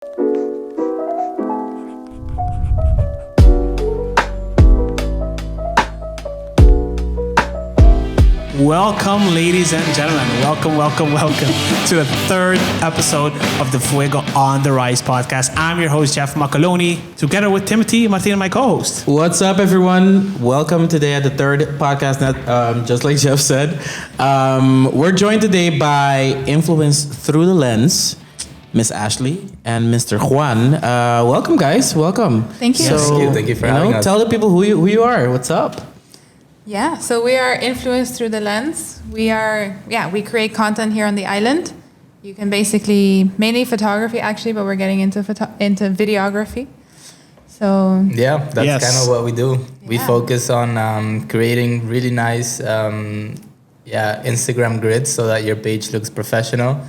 Welcome, ladies and gentlemen. Welcome to the third episode of the Fuego on the Rise podcast. I'm your host, Jeff Macaloni, together with Timothy Martin, my co-host. What's up, everyone? Welcome today at the third podcast. Just like Jeff said, we're joined today by Influence Through the Lens, Miss Ashley and Mr. Juan. Welcome, guys. Welcome. Thank you. Thank you for having us. Tell the people who you are. What's up? Yeah, so we are Influence Through the Lens. We create content here on the island. You can basically, mainly photography actually, but we're getting into videography. So that's kind of what we do. Yeah. We focus on creating really nice Instagram grids so that your page looks professional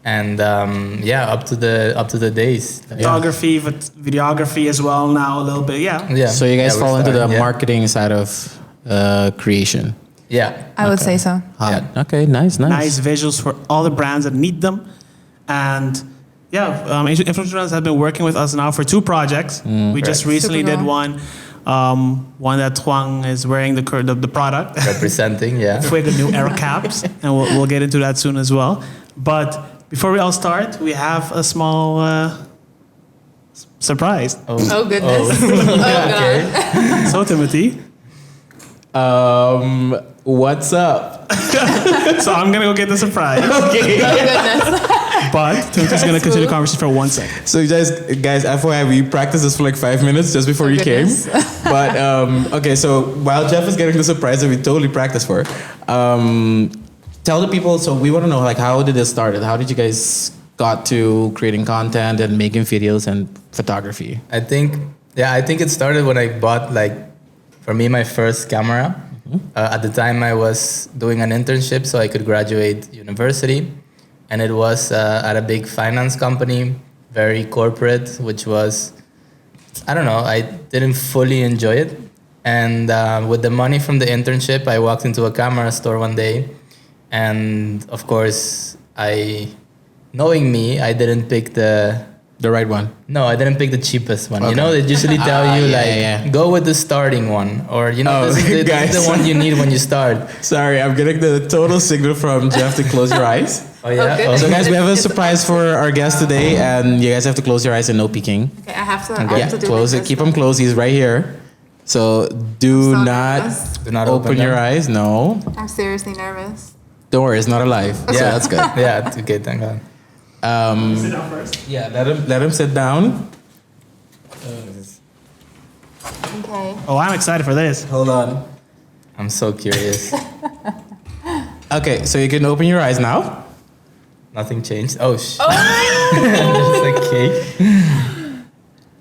and up to the days. Photography, videography as well now a little bit. Yeah. So you guys fall into the marketing side of creation. Yeah, I would say so. Okay, nice. Nice visuals for all the brands that need them. And InfluenceThroughTheLens have been working with us now for 2 projects. We just recently did one that Juan is wearing the product. Representing, Fuego New Air Caps. And we'll get into that soon as well. But before we all start, we have a small surprise. Oh goodness. God. So, Timothy. What's up? So I'm gonna go get the surprise. Okay. Oh goodness. But Timothy's gonna continue the conversation for 1 second. So guys, FYI, we practiced this for like 5 minutes just before you came. But okay, so while Jeff is getting the surprise that we totally practiced for, tell the people. So we want to know, like, how did this start? How did you guys got to creating content and making videos and photography? I think it started when I bought, for me, my first camera. At the time, I was doing an internship so I could graduate university. And it was at a big finance company, very corporate, which was, I don't know, I didn't fully enjoy it. And with the money from the internship, I walked into a camera store one day. And of course, knowing me, I didn't pick the right one. No, I didn't pick the cheapest one. Okay. You know, they usually tell you go with the starting one, or this is the one you need when you start. Sorry, I'm getting the total signal from Jeff to close your eyes. Oh yeah. Okay. So guys, we have a surprise for our guest today, and you guys have to close your eyes and no peeking. Okay, I have to. Okay. I have to do close it. Keep them closed. He's right here. So do not open your eyes. No. I'm seriously nervous. Don't worry, it's not alive. Yeah, so that's good. Yeah, it's okay. Thank God. Sit down first. Yeah, let him sit down. Okay. Oh, I'm excited for this. Hold on. I'm so curious. Okay, so you can open your eyes now. Nothing changed. Oh, just a cake.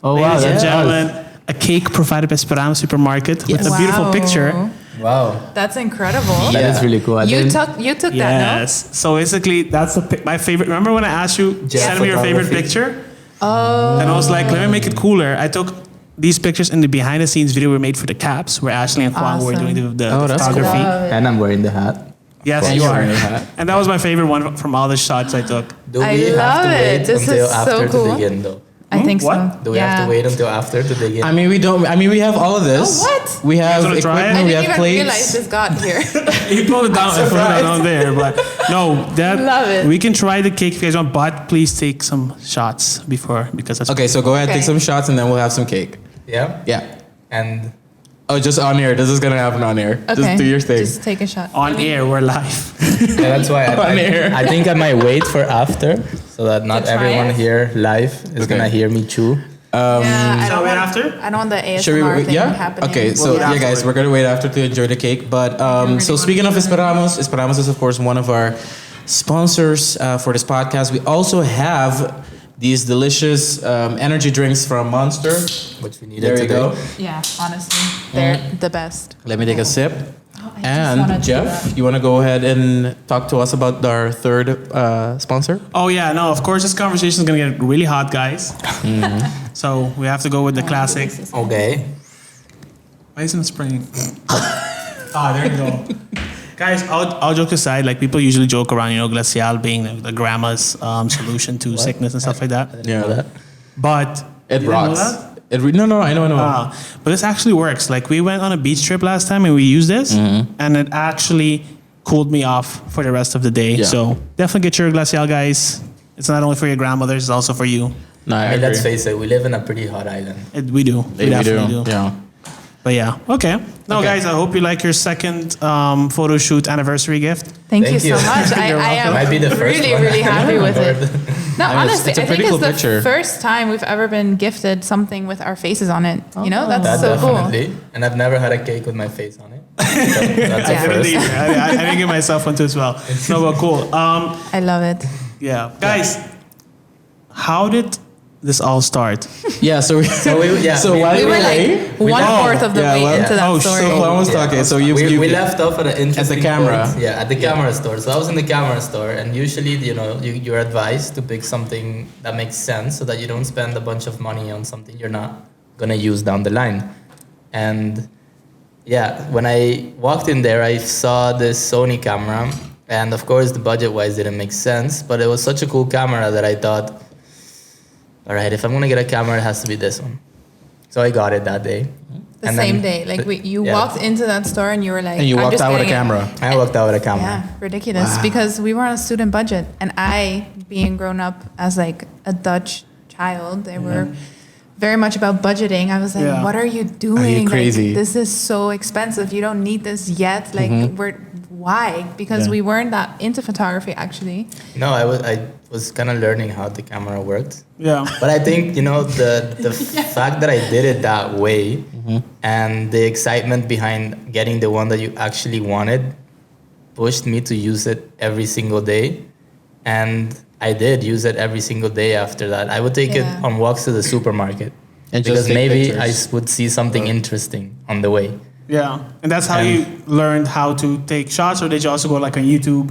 Oh, Ladies and gentlemen, a cake provided by Sperama Supermarket with a beautiful picture. Wow. That's incredible. That is really cool. You took that, no? Yes. So basically, that's my favorite. Remember when I asked you, send me your favorite picture? Oh. And I was like, let me make it cooler. I took these pictures in the behind the scenes video we made for the caps, where Ashley and Juan were doing the photography. Cool. And I'm wearing the hat. Yes, you are. And that was my favorite one from all the shots I took. Do we have to wait until after to begin, though? I think so. Do we have to wait until after to begin? I mean, we don't. I mean, we have all of this. Oh, what? We have equipment. We have I didn't even plates. realize this got here. You pulled it down and put it down there, but no, Love it. we can try the cake if you guys want, but please take some shots before, because that's Okay, so go ahead, take some shots, and then we'll have some cake. Yeah? Yeah. And Just on air. This is gonna happen on air. Okay. Just do your thing. Just take a shot. on air. We're live. that's why On air. I think I might wait for after, so that not try everyone it? here live is gonna hear me chew. I Shall we after? I don't want the ASMR Should we? thing happening. Okay. So We'll guys, we're gonna wait after to enjoy the cake. But so speaking of Esperamos is of course one of our sponsors for this podcast. We also have these delicious energy drinks from Monster, Which we needed There you today. go. Yeah, honestly, they're the best. Let me take a sip. I just wanna And do Jeff, that. you want to go ahead and talk to us about our third sponsor? Oh yeah, no, of course this conversation is gonna get really hot, guys. So we have to go with the classic. Okay. Why isn't it spraying? There you go. Guys, all jokes aside, like people usually joke around, glacial being the grandma's solution to sickness and stuff like that. Know that. It But you didn't know rots. that? No, I know. But this actually works. Like we went on a beach trip last time and we used this, and it actually cooled me off for the rest of the day. Yeah. So definitely get your glacial, guys. It's not only for your grandmothers; it's also for you. No, I mean, let's agree. face it, we live in a pretty hot island. We do. We definitely do. Yeah. But yeah, okay. No, Okay. guys, I hope you like your second photo shoot anniversary gift. Thank Thank you so you. much. I am Might be the first really, one. really happy with it. No, I mean, honestly, it's a I think pretty it's cool the picture. first time we've ever been gifted something with our faces on it. You know, that's That so cool. definitely. And I've never had a cake with my face on it. That's Yeah. a first. I didn't give myself one too as well. No, but cool. I love it. Yeah, guys, how did this all start? Yeah, so while We you were were away, like 1/4 of the way into that Oh, story. so Juan was talking. So we left off at an interesting camera. point. Yeah, at the camera store. So I was in the camera store, and usually, you're advised to pick something that makes sense, so that you don't spend a bunch of money on something you're not gonna use down the line. And yeah, when I walked in there, I saw this Sony camera, and of course, the budget-wise didn't make sense, but it was such a cool camera that I thought, all right, if I'm gonna get a camera, it has to be this one. So I got it that day. The And same then- day. Like you yeah. walked into that store and you were like, and you I'm walked just out with a getting it. camera. I walked out with a camera. Yeah, ridiculous. Because we were on a student budget, and I, being grown up as like a Dutch child, they were very much about budgeting. I was like, Yeah. what are you doing? Like, crazy? this is so expensive. You don't need this yet. Like, why? Because Yeah. we weren't that into photography, actually. No, I was kind of learning how the camera worked. Yeah. But I think, the fact that I did it that way and the excitement behind getting the one that you actually wanted pushed me to use it every single day. And I did use it every single day after that. I would take it Yeah. on walks to the supermarket. And just because take maybe pictures. I would see something interesting on the way. Yeah. And that's how And- you learned how to take shots, or did you also go like on YouTube?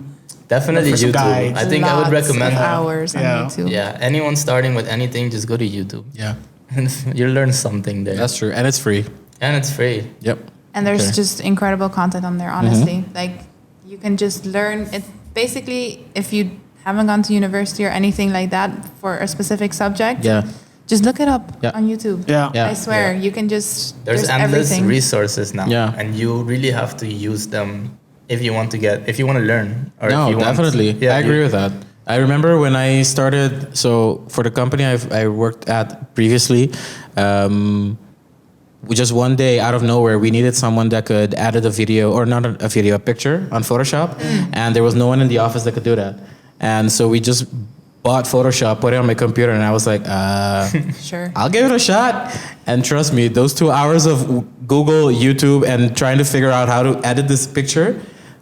Definitely For some YouTube. guides. I think I would Lots recommend of that. hours on Yeah. YouTube. Yeah, anyone starting with anything, just go to YouTube. Yeah, And you'll learn something there. that's true, and it's free. And it's free. Yep. And there's Okay. just incredible content on there, honestly. Like, you can just learn it. Basically, if you haven't gone to university or anything like that for a specific subject, Yeah. just look it up Yeah. on YouTube. Yeah. Yeah. I swear, Yeah. you can just, There's endless everything. resources now. Yeah. And you really have to use them if you want to learn. Or No, if you definitely. Want, I agree with that. I remember when I started, so for the company I worked at previously, just one day out of nowhere, we needed someone that could edit a video, or not a video, a picture on Photoshop. And there was no one in the office that could do that. And so we just bought Photoshop, put it on my computer, and I was like, Sure. I'll give it a shot. And trust me, those 2 hours of Google, YouTube, and trying to figure out how to edit this picture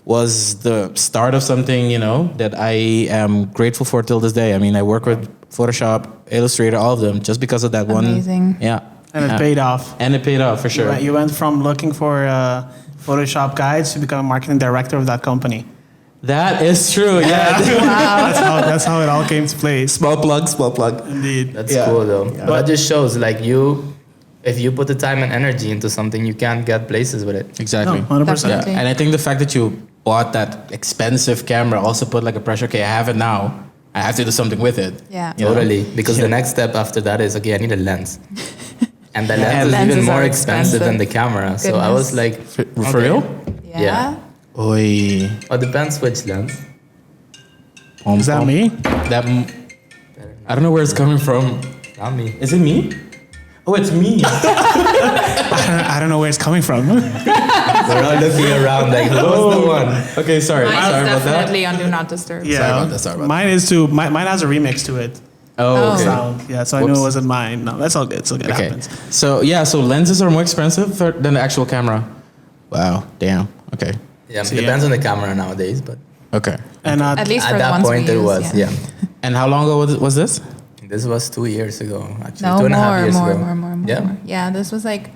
was the start of something, that I am grateful for till this day. I mean, I work with Photoshop, Illustrator, all of them, just because of that Amazing. one. Yeah. And it Yeah. paid off. And it paid off, for sure. You went from looking for Photoshop guides to become a marketing director of that company. That is true, yeah. That's how it all came to place. Small plug. Indeed. That's Yeah. cool though. But that just shows if you put the time and energy into something, you can't get places with it. Exactly. No, 100%. Yeah. Definitely. And I think the fact that you bought that expensive camera also put like a pressure, okay, I have it now. I have to do something with it. Yeah. You know? Totally. Because the next step after that is, okay, I need a lens. And the lens is Lenses even more are expensive than the camera. So I was like, For okay. real? Yeah. Yeah. Oi. Oh, depends which lens. Is that me? I don't know where it's coming from. Not me. Is it me? Oh, it's me. I don't know where it's coming from. We're all looking around like, who was the one? Okay, sorry. Mine Sorry is about that. definitely on Do Not Disturb. Yeah. Sorry about Mine is too. Mine has a remix to it. Oh, okay. Sound. Yeah, so I knew Whoops. it wasn't mine. No, that's all good. It's all good. It Okay. happens. So lenses are more expensive than the actual camera. Wow. Damn. Okay. Yeah, So, depends on the camera nowadays, but Okay. And At least for at the that ones point we it use, was, yeah. And how long ago was this? This was 2 years ago, actually. No, 2.5 years ago. more. Yeah. Yeah, this was like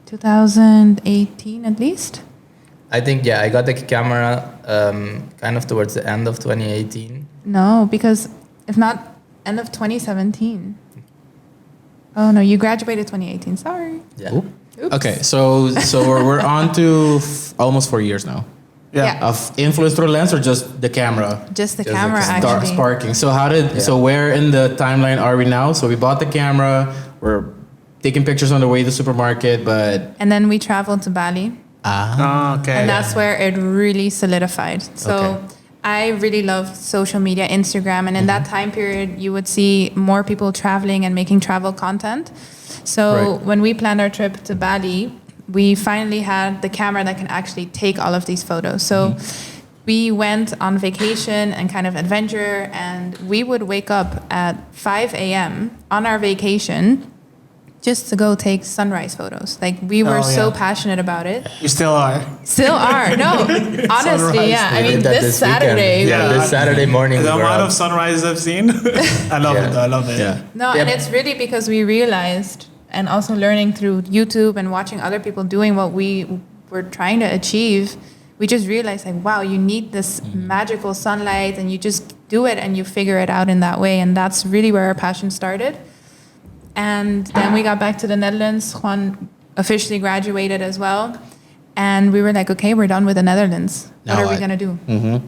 2018 at least. I think, I got the camera kind of towards the end of 2018. No, because if not, end of 2017. Oh no, you graduated 2018. Sorry. Yeah. Oop. Oops. Okay. So we're on to almost 4 years now. Yeah. Of influence through the lens or just the camera? Just the Just the camera, camera. actually. Sparking. So so where in the timeline are we now? So we bought the camera, we're taking pictures on the way to the supermarket, but And then we traveled to Bali. Oh, okay. And that's where it really solidified. So Okay. I really loved social media, Instagram. And in that time period, you would see more people traveling and making travel content. So Right. when we planned our trip to Bali, we finally had the camera that can actually take all of these photos. So we went on vacation and kind of adventure, and we would wake up at 5 a.m. on our vacation just to go take sunrise photos. Like, we were Oh, so yeah. passionate about it. You still are. Still are. No, honestly, yeah. I We mean, did that this weekend. Saturday. Yeah, Yeah. this Saturday morning. The we were amount out. of sunrises I've seen, I love Yeah. it. I love it. yeah. No, Yeah. and it's really because we realized, and also learning through YouTube and watching other people doing what we were trying to achieve, we just realized, like, wow, you need this magical sunlight, and you just do it and you figure it out in that way. And that's really where our passion started. And then we got back to the Netherlands. Juan officially graduated as well. And we were like, okay, we're done with the Netherlands. What Now are we what? going to do?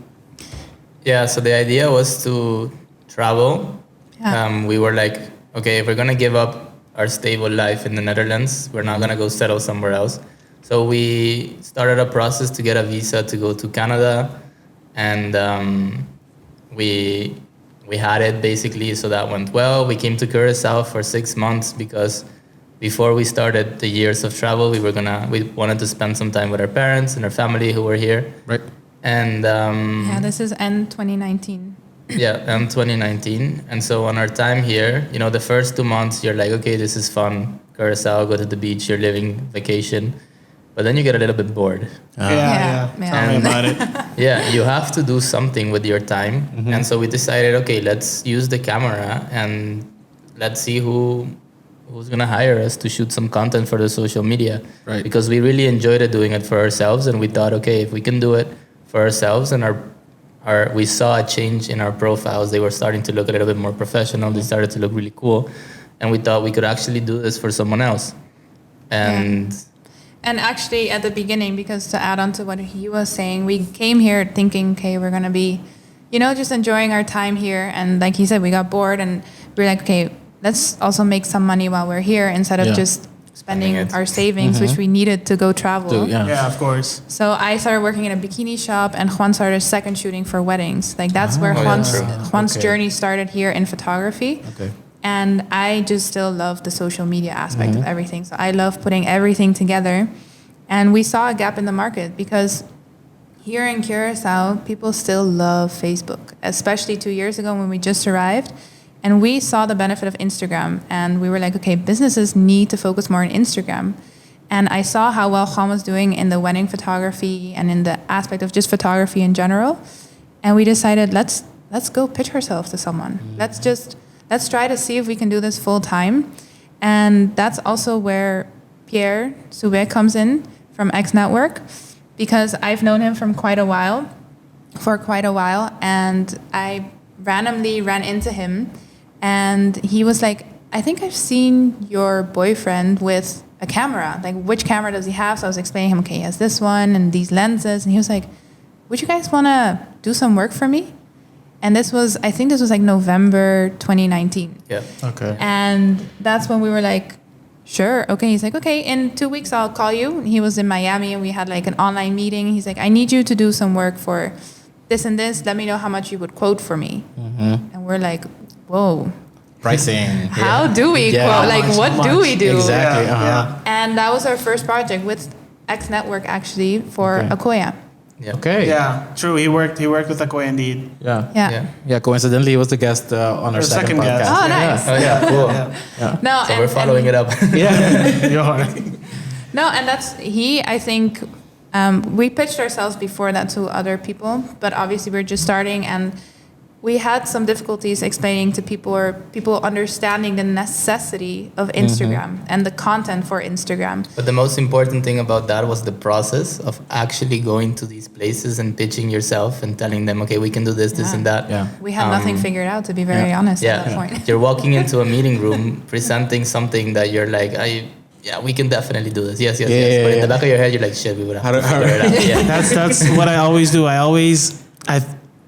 Yeah, so the idea was to travel. Yeah. We were like, okay, if we're gonna give up our stable life in the Netherlands, we're not gonna go settle somewhere else. So we started a process to get a visa to go to Canada, and we had it basically. So that went well. We came to Curacao for 6 months because before we started the years of travel, we wanted to spend some time with our parents and our family who were here. Right. And Yeah, this is end 2019. yeah, 2019. And so on our time here, you know, the first 2 months, you're like, okay, this is fun. Curacao, go to the beach, you're living vacation. But then you get a little bit bored. Yeah, Yeah, yeah. yeah. Tell me And- about it. Yeah, you have to do something with your time. And so we decided, okay, let's use the camera and let's see who's gonna hire us to shoot some content for the social media. Right. Because we really enjoyed it doing it for ourselves, and we thought, okay, if we can do it for ourselves, and we saw a change in our profiles. They were starting to look a little bit more professional. They started to look really cool, and we thought we could actually do this for someone else. And And actually, at the beginning, because to add on to what he was saying, we came here thinking, okay, we're going to be, you know, just enjoying our time here. And like he said, we got bored, and we were like, okay, let's also make some money while we're here instead of Yeah. just spending Spending it. our savings, which we needed to go travel. Yeah. Yeah, of course. So I started working in a bikini shop, and Juan started second shooting for weddings. Like, that's where Oh, yeah, Juan's okay. journey started here in photography. Okay. And I just still love the social media aspect of everything. So I love putting everything together. And we saw a gap in the market because here in Curacao, people still love Facebook, especially 2 years ago when we just arrived. And we saw the benefit of Instagram. And we were like, okay, businesses need to focus more on Instagram. And I saw how well Juan was doing in the wedding photography and in the aspect of just photography in general. And we decided, let's go pitch ourselves to someone. Let's try to see if we can do this full time. And that's also where Pierre Soubet comes in from X Network, because I've known him for quite a while, and I randomly ran into him, and he was like, I think I've seen your boyfriend with a camera. Like, which camera does he have? So I was explaining him, okay, he has this one and these lenses. And he was like, would you guys want to do some work for me? And I think this was like November 2019. yeah, Okay. And that's when we were like, sure, okay. He's like, okay, in 2 weeks I'll call you. He was in Miami, and we had like an online meeting. He's like, I need you to do some work for this and this. Let me know how much you would quote for me. And we're like, whoa, Pricing. how do we Yeah. quote? Like, How what much? do we do? Exactly. Yeah, Uh-huh. And that was our first project with X Network, actually, for Okay. Akoya. yeah. Okay. Yeah, true. He worked with Akoya indeed. Yeah. Yeah. Yeah. Yeah. Coincidentally, he was the guest on our Our second second guest. podcast. Oh, nice. Oh yeah, cool. Yeah. No, So we're following it up. Yeah. You're No, and I think we pitched ourselves before that to other people, but obviously we're just starting, and we had some difficulties explaining to people, or people understanding the necessity of Instagram and the content for Instagram. But the most important thing about that was the process of actually going to these places and pitching yourself and telling them, okay, we can do this, this, Yeah. and that. Yeah. We had nothing figured out, to be very honest, at that point. You're walking into a meeting room presenting something that you're like, yeah, we can definitely do this. Yes. But Yeah, in the yeah. back of your head, you're like, shit, we would have How to do- figure it out. Yeah. That's what I always do. I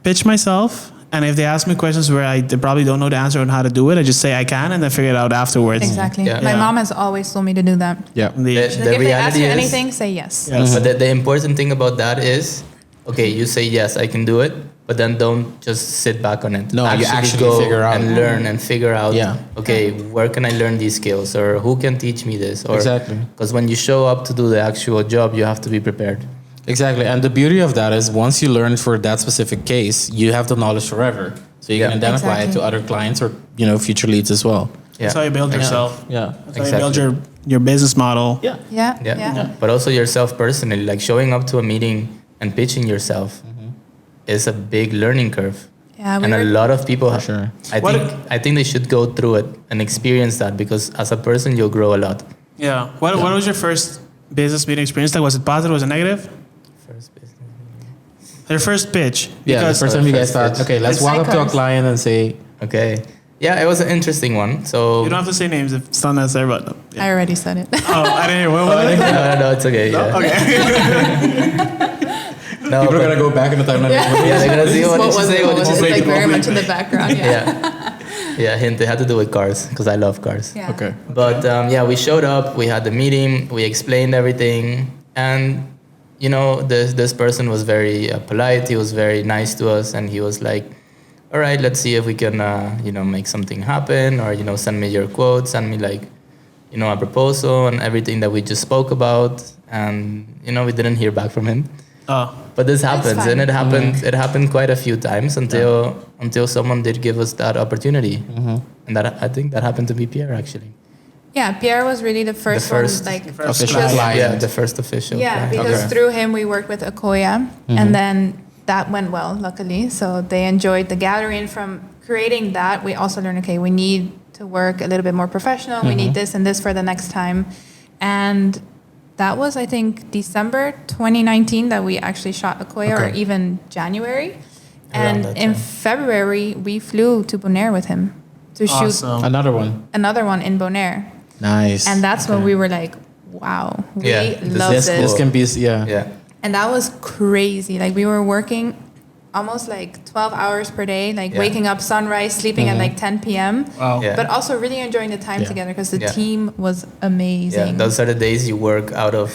pitch myself, and if they ask me questions where they probably don't know the answer on how to do it, I just say I can, and then figure it out afterwards. Exactly. Yeah. My Yeah. mom has always told me to do that. Yeah. The- She's The like, if they ask reality you is- anything, say yes. Yes. But the important thing about that is, okay, you say yes, I can do it, but then don't just sit back on it. No, you actually go figure out. and learn and figure out. Yeah. Okay, where can I learn these skills, or who can teach me this? Or, Exactly. Because when you show up to do the actual job, you have to be prepared. Exactly. And the beauty of that is once you learn for that specific case, you have the knowledge forever. So you Yeah. can then apply it to Exactly. other clients or, future leads as well. That's how you build yourself. Yeah. That's how you build your business model. Yeah. Yeah. But also yourself personally, like showing up to a meeting and pitching yourself is a big learning curve. Yeah, And a lot of people, sure. I think they should go through it and experience that, because as a person, you'll grow a lot. Yeah. What was your first business meeting experience like? Was it positive? Was it negative? First business. Your first pitch. Yeah. The Because first time you guys First thought, pitch. okay, let's It's walk up to a icons. client and say, Okay. Yeah, it was an interesting one. So you don't have to say names if it's not necessary, but yeah. I already said it. Oh, I didn't hear. What was it? no, it's okay. Yeah. Okay. No, people are but- going to go back in the timeline. Yeah, they're gonna see what did you say? What did you It's say? like very much in the background. Yeah. Yeah, hint. They had to do with cars because I love cars. Yeah. Okay. But yeah, we showed up. We had the meeting. We explained everything, and this person was very polite. He was very nice to us, and he was like, "All right, let's see if we can, make something happen, or send me your quote, send me like, a proposal and everything that we just spoke about." And we didn't hear back from him. Oh, But this That's happens, fine. and it happened. It happened quite a few times until someone did give us that opportunity, and that I think that happened to be Pierre actually. Yeah, Pierre was really the first, first- one. Like, Official just- client. Yeah, the first official. yeah, client. because Okay. through him we worked with Akoya, and then that went well, luckily. So they enjoyed the gathering. From creating that, we also learned, okay, we need to work a little bit more professional. We need this and this for the next time, and that was, I think, December 2019 that we actually shot Akoya, or Okay. even January. Around And that in time. February, we flew to Bonaire with him to shoot awesome. Another one. another one in Bonaire. Nice. And that's when we were like, wow, we Yeah, love this, this. this can be, yeah. Yeah. And that was crazy. Like, we were working almost like 12 hours per day, like Yeah. waking up sunrise, sleeping at like 10 p.m. Wow. Yeah. But also really enjoying the time Yeah. together, because the Yeah. team was Yeah, amazing. those are the days you work out of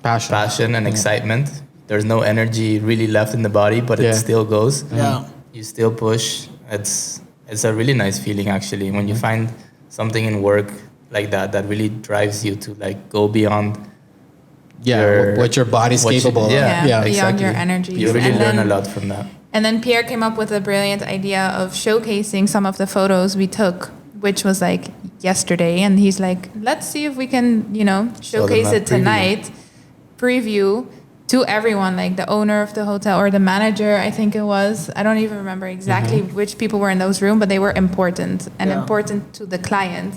passion and excitement. There's no energy really left in the body, but Yeah. it still goes. Yeah. You still push. It's a really nice feeling actually when you find something in work like that really drives you to like go beyond. Yeah, what your body's what you- capable of. yeah, beyond exactly. your energies. You really And learn a then- lot from that. And then Pierre came up with a brilliant idea of showcasing some of the photos we took, which was like yesterday. And he's like, let's see if we can, showcase them a it tonight, preview to everyone, like the owner of the hotel or the manager, I think it was. I don't even remember exactly which people were in those rooms, but they were important and Yeah. important to the client.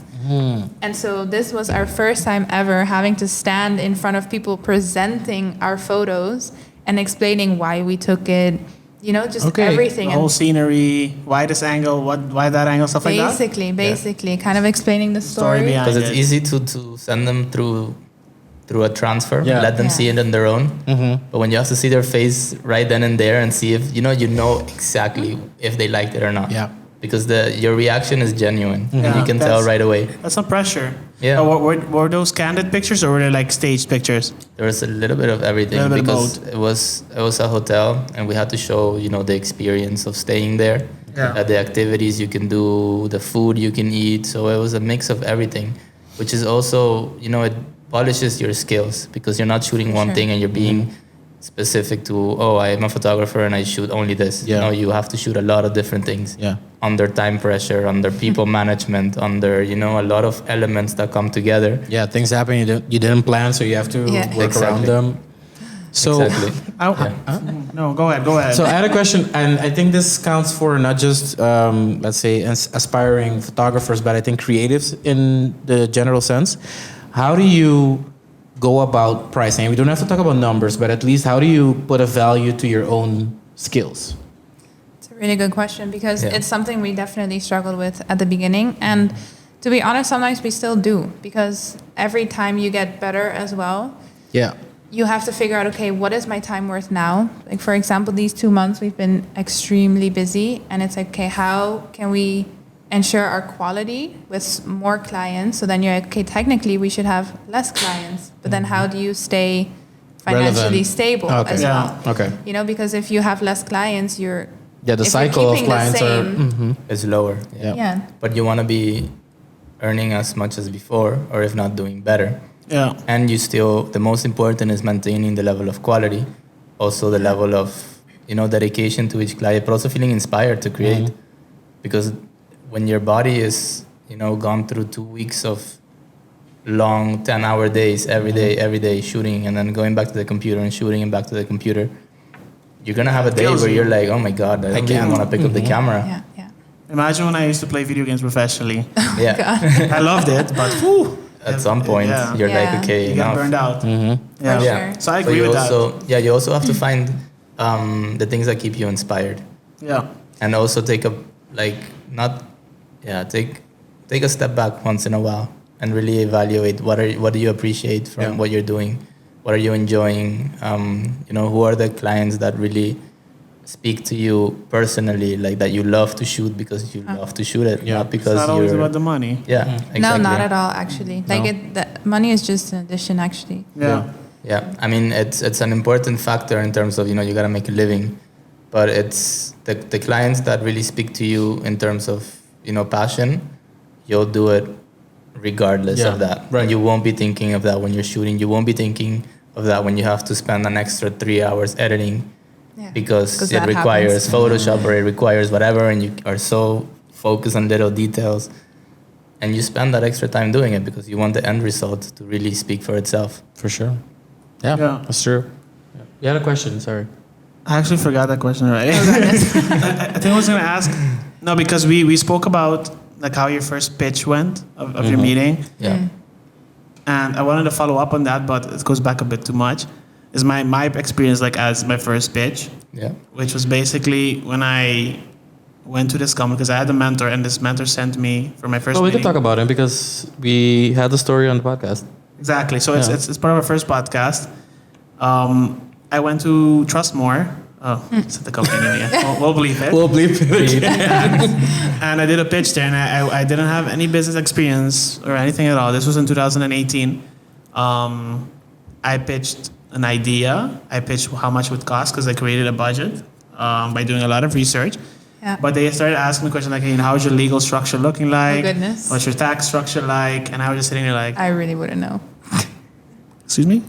And so this was our first time ever having to stand in front of people presenting our photos and explaining why we took it, just Okay. everything. The And whole scenery, why this angle, why that angle, stuff like that. basically, kind of explaining the Story story. behind Because it's it. easy to send them through a transfer, Yeah. let them Yeah. see it on their own. But when you have to see their face right then and there and see if you know exactly if they liked it or not. Yeah. Because your reaction is genuine. And Yeah, you can tell that's- right away. That's some pressure. Yeah. Were those candid pictures or were they like staged pictures? There was a little bit of everything Little bit of because it was a hotel and we had to show the experience of staying there, Yeah. the activities you can do, the food you can eat. So it was a mix of everything, which is also it polishes your skills because you're not shooting one Sure. thing and you're being specific to I am a photographer and I shoot only this. Yeah. You have to shoot a lot of different things. Yeah. Under time pressure, under people management, under a lot of elements that come together. Yeah, things happen you didn't plan, so you have to Yeah. work around Exactly. them. So, Exactly. No, go ahead. so I had a question, and I think this counts for not just, let's say, aspiring photographers, but I think creatives in the general sense. How do you go about pricing? We don't have to talk about numbers, but at least how do you put a value to your own skills? It's a really good question because Yeah. it's something we definitely struggled with at the beginning. And To be honest, sometimes we still do, because every time you get better as well, Yeah. you have to figure out, okay, what is my time worth now? Like, for example, these 2 months we've been extremely busy, and it's like, okay, how can we ensure our quality with more clients? So then you're like, okay, technically we should have less clients, but then how do you stay financially Relevant. stable Okay. as well? Okay. You know, because if you have less clients, you're Yeah, the if you're cycle of keeping the clients are. same- It's lower. Yeah. yeah. But you want to be earning as much as before, or if not doing better. Yeah. And you still, the most important is maintaining the level of quality, also the level of, dedication to each client, but also feeling inspired to create. Because when your body is, gone through 2 weeks of long 10-hour days, every day shooting, and then going back to the computer and shooting and back to the computer, you're going to have a day Feels where you. you're like, oh my God, I don't even want to pick up the camera. Yeah, yeah. Imagine when I used to play video games professionally. Yeah. I loved it, but whew, At some point, Yeah. you're Yeah. like, okay, you get enough. burned out. Mm-hmm. Yeah. For Yeah. sure. So I But agree you with that. also, yeah, you also have to find the things that keep you inspired, Yeah. and also take a step back once in a while and really evaluate what do you appreciate from Yeah. what you're doing, what are you enjoying, who are the clients that really speak to you personally, like that you love to shoot because you love to shoot it, Yeah. not It's because not always you're about the money. yeah, exactly. No, not at all, actually. Like, No. the money is just an addition, actually. Yeah. Yeah, I mean it's an important factor in terms of you gotta make a living, but it's the clients that really speak to you in terms of passion, you'll do it regardless Yeah, of that. right. You won't be thinking of that when you're shooting. You won't be thinking of that when you have to spend an extra 3 hours editing Yeah. because 'Cause it that requires happens. Photoshop or it requires whatever, and you are so focused on little details, and you spend that extra time doing it because you want the end result to really speak for itself. For sure. Yeah, Yeah. that's true. Yeah. You had a question, sorry. I actually forgot that question already. I think I was going to ask, no, because we spoke about like how your first pitch went of your meeting. Yeah. And I wanted to follow up on that, but it goes back a bit too much. Is my experience like as my first pitch, Yeah. which was basically when I went to this company because I had a mentor, and this mentor sent me for my first Well, we meeting. can talk about it because we had the story on the podcast. Exactly. So Yeah. it's part of our first podcast. I went to Trustmore. Oh, it's the company name again. We'll believe it. We'll bleep it. And I did a pitch there, and I didn't have any business experience or anything at all. This was in 2018. I pitched an idea. I pitched how much it would cost because I created a budget by doing a lot of research. Yeah. But they started asking me questions like, hey, how's your legal structure looking like? goodness. What's your tax structure like? And I was just sitting there like, I really wouldn't know. excuse me?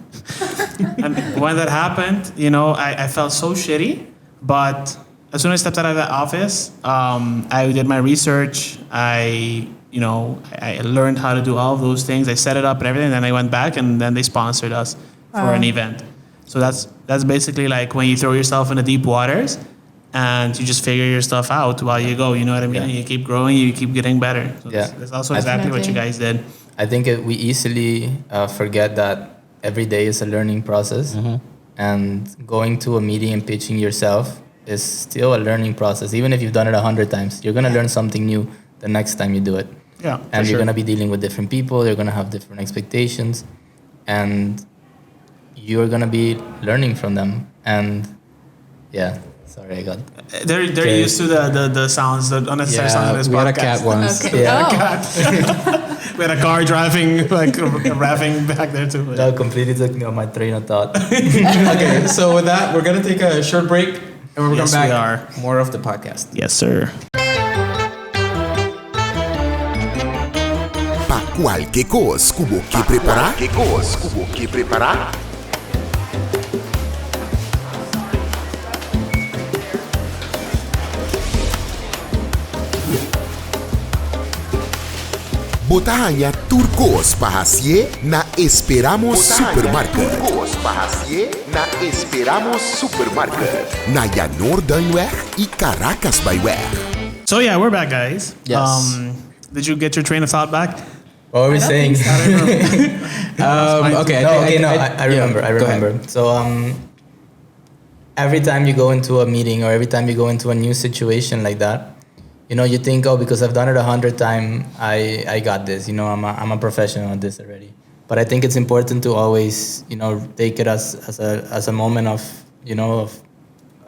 And when that happened, I felt so shitty. But as soon as I stepped out of that office, I did my research. I learned how to do all of those things. I set it up and everything. Then I went back, and then they sponsored us for an event. So that's basically like when you throw yourself in the deep waters and you just figure your stuff out while you go. You know what I mean? Yeah. You keep growing, you keep getting better. So Yeah. that's also exactly what you guys did. I think we easily forget that every day is a learning process, and going to a meeting and pitching yourself is still a learning process. Even if you've done it 100 times, you're gonna learn something new the next time you do it. Yeah. And sure. you're gonna be dealing with different people. You're gonna have different expectations, and you're gonna be learning from them. And yeah, sorry, I got. They're Okay. used to the sounds, the unnecessary sounds of this we podcast. had a cat once. Okay. Yeah. Oh. We had a car driving, like rapping back there too. That completely took me on my train of thought. Okay, so with that, we're going to take a short break and we're Yes, come back we are. more of the podcast. Yes, sir. Pa qualche cosa cubo che preparar? Botania turcos pahasie na esperamos supermarket. Na Janor Duinweg e Caracas Byweg. So yeah, we're back, guys. Yes. Did you get your train of thought back? What were we saying? Okay, I remember. I go ahead. remember. So every time you go into a meeting or every time you go into a new situation like that, you know, you think, oh, because I've done it 100 times, I got this. You know, I'm a professional at this already. But I think it's important to always, you know, take it as a moment of, you know,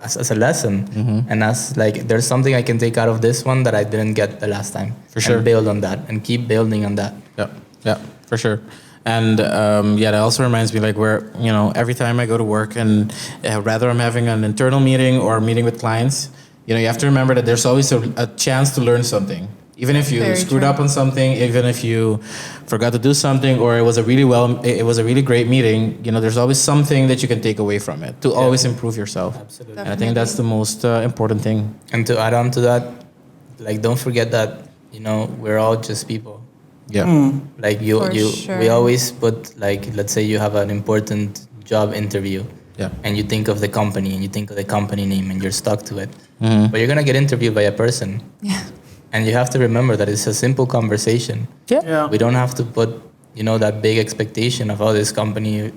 as a lesson, and as like there's something I can take out of this one that I didn't get the last time. For sure. And build on that and keep building on that. Yeah, for sure. And that also reminds me, like, where, you know, every time I go to work and rather I'm having an internal meeting or a meeting with clients, you know, you have to remember that there's always a chance to learn something. Even if you screwed up on something, even if you forgot to do something, or it was a really great meeting, you know, there's always something that you can take away from it to always improve yourself. Absolutely. And I think that's the most important thing. And to add on to that, like, don't forget that, you know, we're all just people. Yeah. Like we always put, like, let's say you have an important job interview. Yeah. And you think of the company and you think of the company name and you're stuck to it. But you're gonna get interviewed by a person. Yeah. And you have to remember that it's a simple conversation. Yeah. We don't have to put, you know, that big expectation of, oh, this company.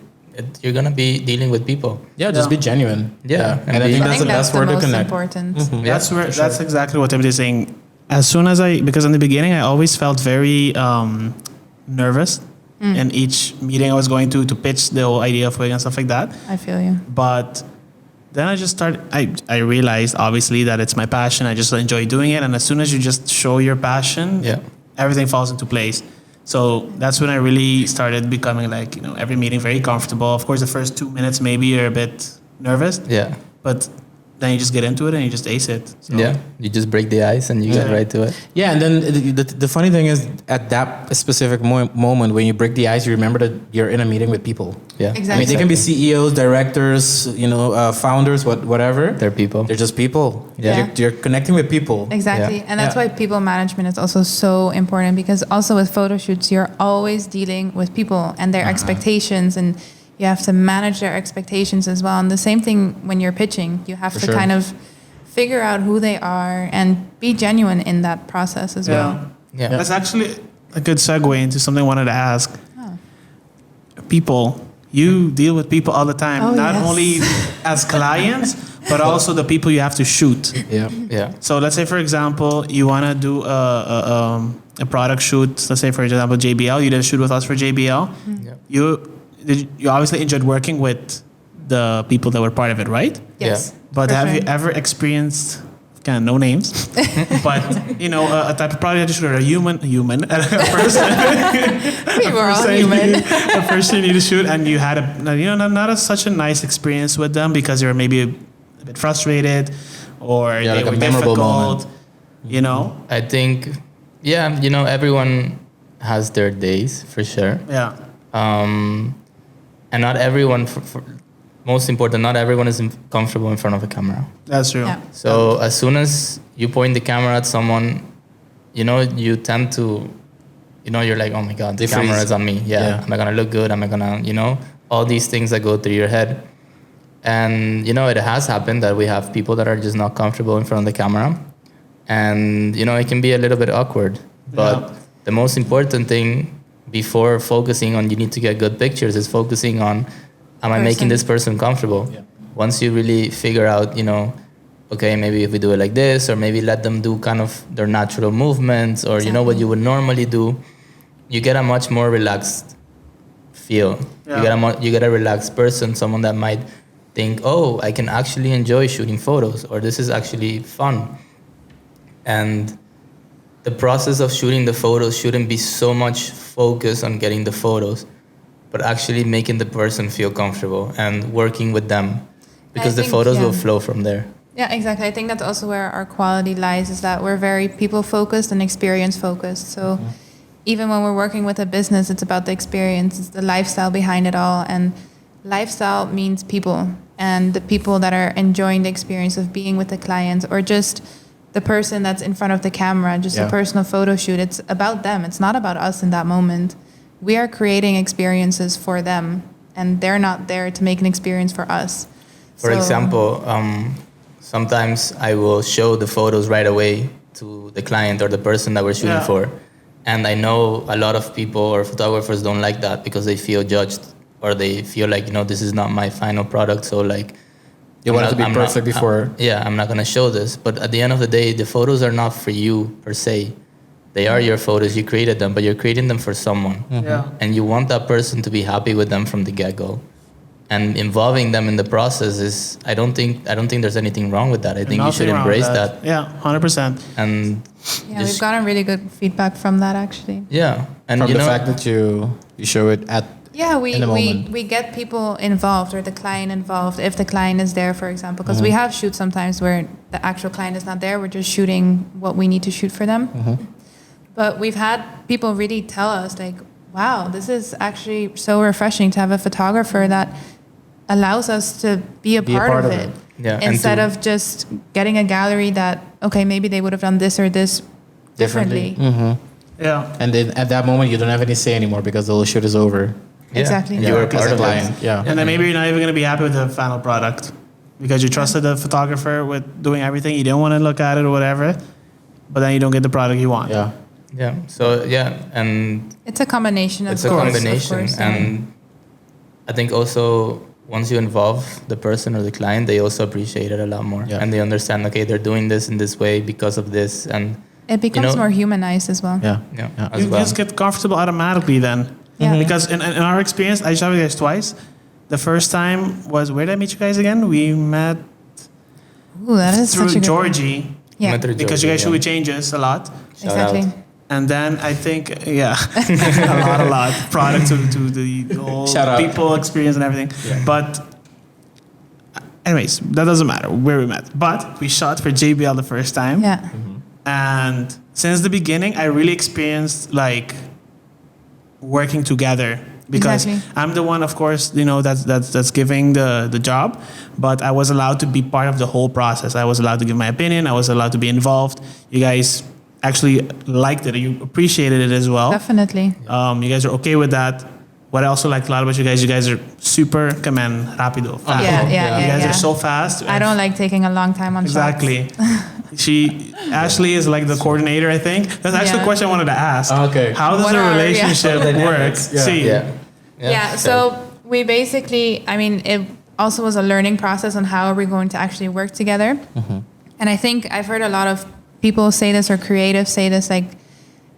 You're gonna be dealing with people. Yeah, just be genuine. Yeah. And I think that's the best word to connect. Important. Yeah, That's exactly what Timothy is saying. As soon as because in the beginning I always felt very nervous in each meeting I was going to pitch the whole idea of it and stuff like that. I feel you. But then I realized obviously that it's my passion. I just enjoy doing it. And as soon as you just show your passion, everything falls into place. So that's when I really started becoming, like, you know, every meeting very comfortable. Of course, the first 2 minutes maybe you're a bit nervous. Yeah. But then you just get into it and you just ace it. So. Yeah. You just break the ice and you get right to it. Yeah, and then the funny thing is, at that specific moment when you break the ice, you remember that you're in a meeting with people. Yeah. Exactly. I mean, they can be CEOs, directors, you know, founders, whatever. They're people. They're just people. Yeah. You're connecting with people. Exactly. Yeah. And that's why people management is also so important, because also with photo shoots, you're always dealing with people and their expectations, and you have to manage their expectations as well. And the same thing when you're pitching, you have to kind of figure out who they are and be genuine in that process as well. Yeah. That's actually a good segue into something I wanted to ask. People, you deal with people all the time, not only as clients, but also the people you have to shoot. Yeah. Yeah. So let's say, for example, you want to do a product shoot. Let's say, for example, JBL. You did a shoot with us for JBL. Yeah. You obviously enjoyed working with the people that were part of it, right? Yes. But For have sure. you ever experienced, kind of no names, but, you know, a type of product that you shoot, a person, We were all human. a person you need to shoot, and you had such a nice experience with them because you were maybe a bit frustrated, or they like a were memorable difficult, moment. you know? I think, you know, everyone has their days for sure. Yeah. And not everyone, most important, not everyone is comfortable in front of a camera. That's true. Yeah. So as soon as you point the camera at someone, you know, you tend to, you know, you're like, oh my God, the camera is on me. Yeah. Am I going to look good? Am I going to, you know, all these things that go through your head. And, you know, it has happened that we have people that are just not comfortable in front of the camera. And, you know, it can be a little bit awkward. But the most important thing before focusing on you need to get good pictures is focusing on, am I making this person comfortable? Yeah. Once you really figure out, you know, okay, maybe if we do it like this, or maybe let them do kind of their natural movements, or, you know, what you would normally do, you get a much more relaxed feel. Yeah. You get a relaxed person, someone that might think, oh, I can actually enjoy shooting photos, or this is actually fun. And the process of shooting the photos shouldn't be so much focused on getting the photos, but actually making the person feel comfortable and working with them, because the photos will flow from there. Yeah, exactly. I think that's also where our quality lies, is that we're very people-focused and experience-focused. So even when we're working with a business, it's about the experience, it's the lifestyle behind it all. And lifestyle means people, and the people that are enjoying the experience of being with the clients, or just the person that's in front of the camera, just a personal photo shoot. It's about them. It's not about us in that moment. We are creating experiences for them, and they're not there to make an experience for us. For example, sometimes I will show the photos right away to the client or the person that we're shooting for. And I know a lot of people or photographers don't like that because they feel judged, or they feel like, you know, this is not my final product. So, like, You want it to be perfect before. I'm not gonna show this, but at the end of the day, the photos are not for you per se. They are your photos. You created them, but you're creating them for someone, and you want that person to be happy with them from the get-go. And involving them in the process is, I don't think there's anything wrong with that. I think you should embrace that. Yeah, 100%. And we've gotten really good feedback from that actually. Yeah, and from the fact that you show it at we get people involved or the client involved if the client is there, for example, because we have shoots sometimes where the actual client is not there. We're just shooting what we need to shoot for them. But we've had people really tell us like, wow, this is actually so refreshing to have a photographer that allows us to be a part of it. Yeah, instead of just getting a gallery that, okay, maybe they would have done this or this differently. Yeah. And then at that moment, you don't have any say anymore because the whole shoot is over. Exactly. You were part of it. Yeah. And then maybe you're not even going to be happy with the final product because you trusted the photographer with doing everything. You didn't want to look at it or whatever, but then you don't get the product you want. Yeah. Yeah. So and it's a combination of it's a combination, and I think also once you involve the person or the client, they also appreciate it a lot more, and they understand. Okay, they're doing this in this way because of this, and it becomes more humanized as well. You just get comfortable automatically then. Because in our experience, I shot with you guys twice. The first time was, where did I meet you guys again? We met through Georgie. Yeah. Because you guys shoot with changes a lot. Exactly. And then I think, a lot. Product to the whole people experience and everything. Yeah. But anyways, that doesn't matter where we met. But we shot for JBL the first time. Yeah. And since the beginning, I really experienced like working together because I'm the one, of course, that's giving the job, but I was allowed to be part of the whole process. I was allowed to give my opinion. I was allowed to be involved. You guys actually liked it. You appreciated it as well. Definitely. You guys are okay with that. What I also liked a lot about you guys are super rápido. Fast. You guys are so fast. I don't like taking a long time on shots. Ashley is like the coordinator, I think. That's actually the question I wanted to ask. Okay. How does a relationship work? So we basically, it also was a learning process on how are we going to actually work together. And I think I've heard a lot of people say this or creatives say this, like,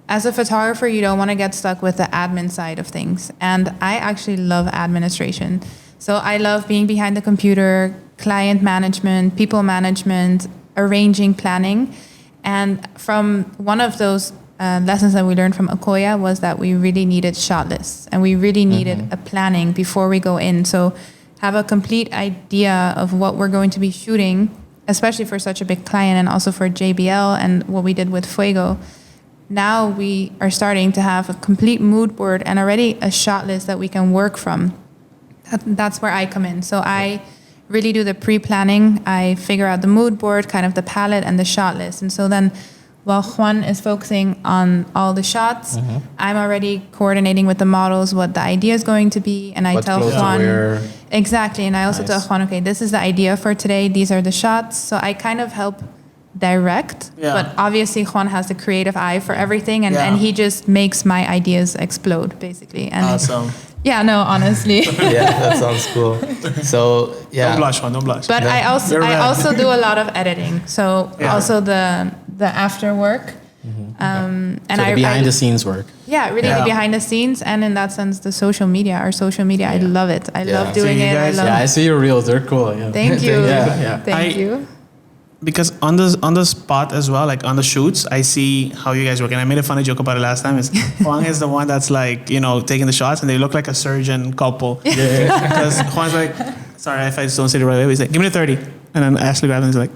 as a photographer, you don't want to get stuck with the admin side of things. And I actually love administration. So I love being behind the computer, client management, people management, arranging, planning. And from one of those lessons that we learned from Akoya was that we really needed shot lists and we really needed a planning before we go in. So have a complete idea of what we're going to be shooting, especially for such a big client and also for JBL and what we did with Fuego. Now we are starting to have a complete mood board and already a shot list that we can work from. That's where I come in. So I really do the pre-planning. I figure out the mood board, kind of the palette and the shot list. And so then while Juan is focusing on all the shots, I'm already coordinating with the models what the idea is going to be. And I tell Juan, exactly. And I also tell Juan, okay, this is the idea for today. These are the shots. So I kind of help direct, but obviously Juan has the creative eye for everything, and he just makes my ideas explode, basically. And awesome. Yeah, no, honestly. That sounds cool. So don't blush, Juan, don't blush. But I also do a lot of editing. So also the after work. And so the behind the scenes work. Yeah, really the behind the scenes, and in that sense, the social media. Our social media, I love it. I love doing it. I see your reels; they're cool. Thank you. Thank you. Because on the spot as well, like on the shoots, I see how you guys work. And I made a funny joke about it last time. Is Juan is the one that's like, taking the shots, and they look like a surgeon couple. Because Juan's like, sorry if I just don't say it the right way. He's like, give me the 30. And then Ashley grabs and he's like,